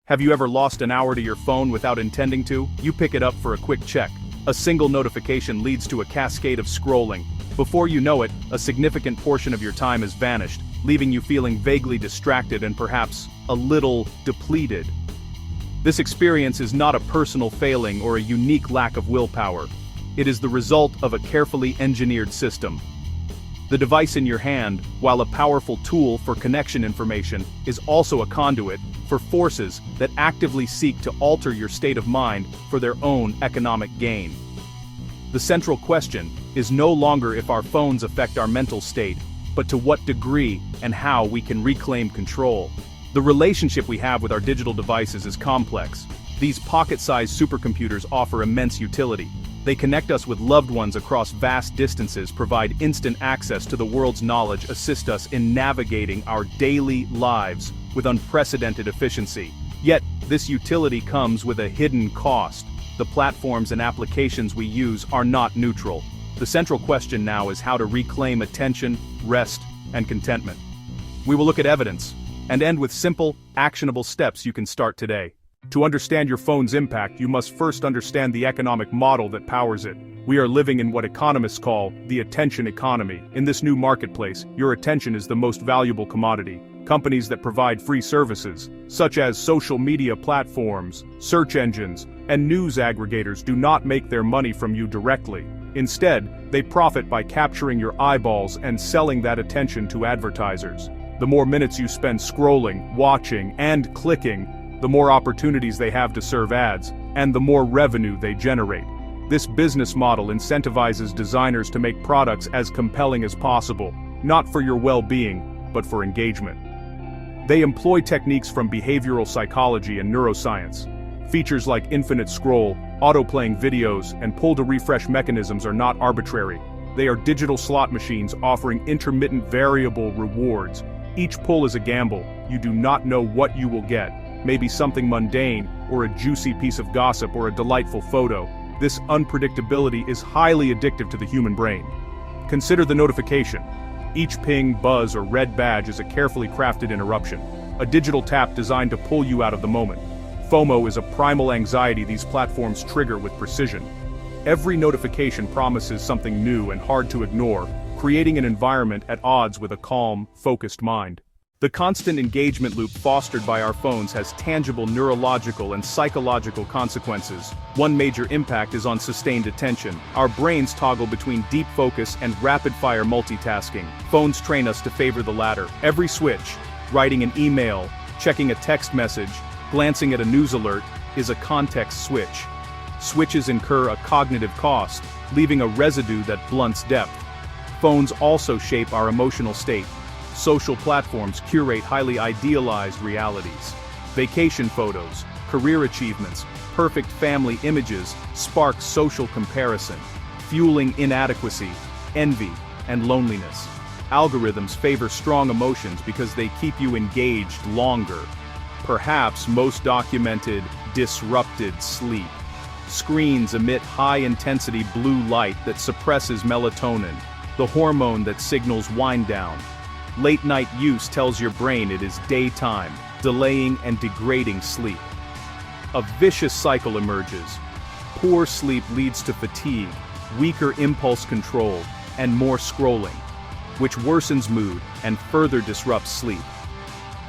Have you ever lost an hour to your phone without intending to? You pick it up for a quick check. A single notification leads to a cascade of scrolling. Before you know it, a significant portion of your time has vanished, leaving you feeling vaguely distracted and perhaps a little depleted. This experience is not a personal failing or a unique lack of willpower. It is the result of a carefully engineered system. The device in your hand, while a powerful tool for connection information, is also a conduit for forces that actively seek to alter your state of mind for their own economic gain. The central question is no longer if our phones affect our mental state, but to what degree and how we can reclaim control. The relationship we have with our digital devices is complex. These pocket-sized supercomputers offer immense utility. They connect us with loved ones across vast distances, provide instant access to the world's knowledge, assist us in navigating our daily lives with unprecedented efficiency. Yet, this utility comes with a hidden cost. The platforms and applications we use are not neutral. The central question now is how to reclaim attention, rest, and contentment. We will look at evidence, and end with simple, actionable steps you can start today. To understand your phone's impact, you must first understand the economic model that powers it. We are living in what economists call the attention economy. In this new marketplace, your attention is the most valuable commodity. Companies that provide free services, such as social media platforms, search engines, and news aggregators, do not make their money from you directly. Instead, they profit by capturing your eyeballs and selling that attention to advertisers. The more minutes you spend scrolling, watching, and clicking, the more opportunities they have to serve ads, and the more revenue they generate. This business model incentivizes designers to make products as compelling as possible, not for your well-being, but for engagement. They employ techniques from behavioral psychology and neuroscience. Features like infinite scroll, auto-playing videos, and pull-to-refresh mechanisms are not arbitrary. They are digital slot machines offering intermittent variable rewards. Each pull is a gamble. You do not know what you will get. Maybe something mundane, or a juicy piece of gossip, or a delightful photo. This unpredictability is highly addictive to the human brain. Consider the notification. Each ping, buzz, or red badge is a carefully crafted interruption, a digital tap designed to pull you out of the moment. FOMO is a primal anxiety these platforms trigger with precision. Every notification promises something new and hard to ignore, creating an environment at odds with a calm, focused mind. The constant engagement loop fostered by our phones has tangible neurological and psychological consequences. One major impact is on sustained attention. Our brains toggle between deep focus and rapid-fire multitasking. Phones train us to favor the latter. Every switch, writing an email, checking a text message, glancing at a news alert, is a context switch. Switches incur a cognitive cost, leaving a residue that blunts depth. Phones also shape our emotional state. Social platforms curate highly idealized realities. Vacation photos, career achievements, perfect family images spark social comparison, fueling inadequacy, envy, and loneliness. Algorithms favor strong emotions because they keep you engaged longer. Perhaps most documented, disrupted sleep. Screens emit high-intensity blue light that suppresses melatonin, the hormone that signals wind down. Late-night use tells your brain it is daytime, delaying and degrading sleep. A vicious cycle emerges. Poor sleep leads to fatigue, weaker impulse control, and more scrolling, which worsens mood and further disrupts sleep.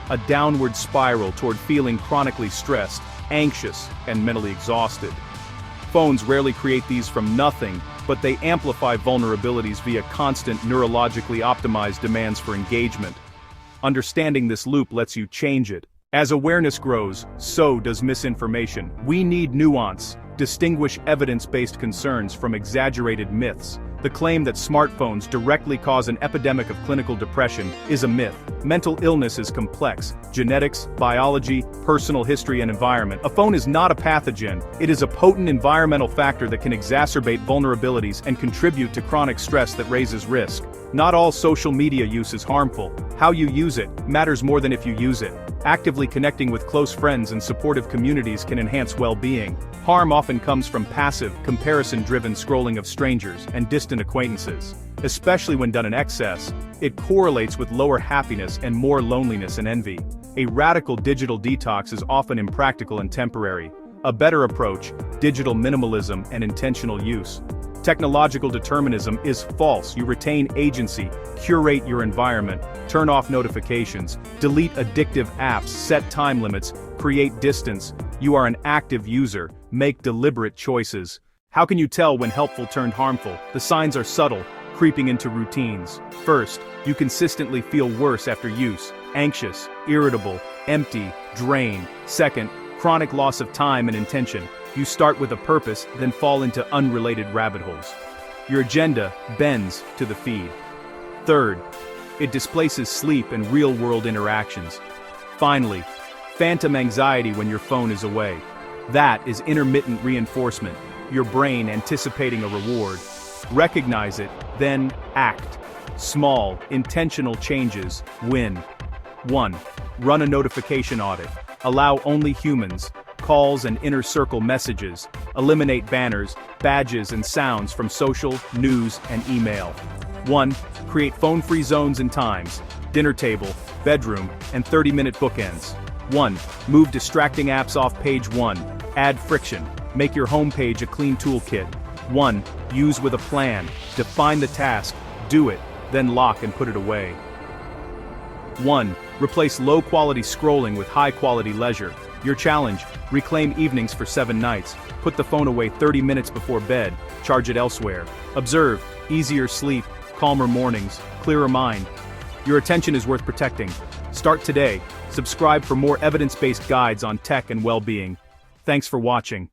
A downward spiral toward feeling chronically stressed, anxious, and mentally exhausted. Phones rarely create these from nothing, but they amplify vulnerabilities via constant neurologically optimized demands for engagement. Understanding this loop lets you change it. As awareness grows, so does misinformation. We need nuance, distinguish evidence-based concerns from exaggerated myths. The claim that smartphones directly cause an epidemic of clinical depression is a myth. Mental illness is complex. Genetics, biology, personal history, and environment. A phone is not a pathogen. It is a potent environmental factor that can exacerbate vulnerabilities and contribute to chronic stress that raises risk. Not all social media use is harmful. How you use it matters more than if you use it. Actively connecting with close friends and supportive communities can enhance well-being. Harm often comes from passive, comparison-driven scrolling of strangers and distant acquaintances. Especially when done in excess, it correlates with lower happiness and more loneliness and envy. A radical digital detox is often impractical and temporary. A better approach, digital minimalism and intentional use. Technological determinism is false. You retain agency, curate your environment, turn off notifications, delete addictive apps, set time limits, create distance. You are an active user, make deliberate choices. How can you tell when helpful turned harmful? The signs are subtle, creeping into routines. First, you consistently feel worse after use, anxious, irritable, empty, drained. Second, chronic loss of time and intention. You start with a purpose, then fall into unrelated rabbit holes. Your agenda bends to the feed. Third, it displaces sleep and real-world interactions. Finally, phantom anxiety when your phone is away. That is intermittent reinforcement, your brain anticipating a reward. Recognize it, then act. Small, intentional changes win. 1. Run a notification audit. Allow only humans, calls and inner circle messages. Eliminate banners, badges and sounds from social, news and email. 1. Create phone-free zones and times. Dinner table, bedroom, and 30-minute bookends. 1. Move distracting apps off page 1. Add friction. Make your home page a clean toolkit. 1. Use with a plan. Define the task, do it, then lock and put it away. 1. Replace low-quality scrolling with high-quality leisure. Your challenge: reclaim evenings for 7 nights. Put the phone away 30 minutes before bed, charge it elsewhere. Observe: easier sleep, calmer mornings, clearer mind. Your attention is worth protecting. Start today. Subscribe for more evidence-based guides on tech and well-being. Thanks for watching.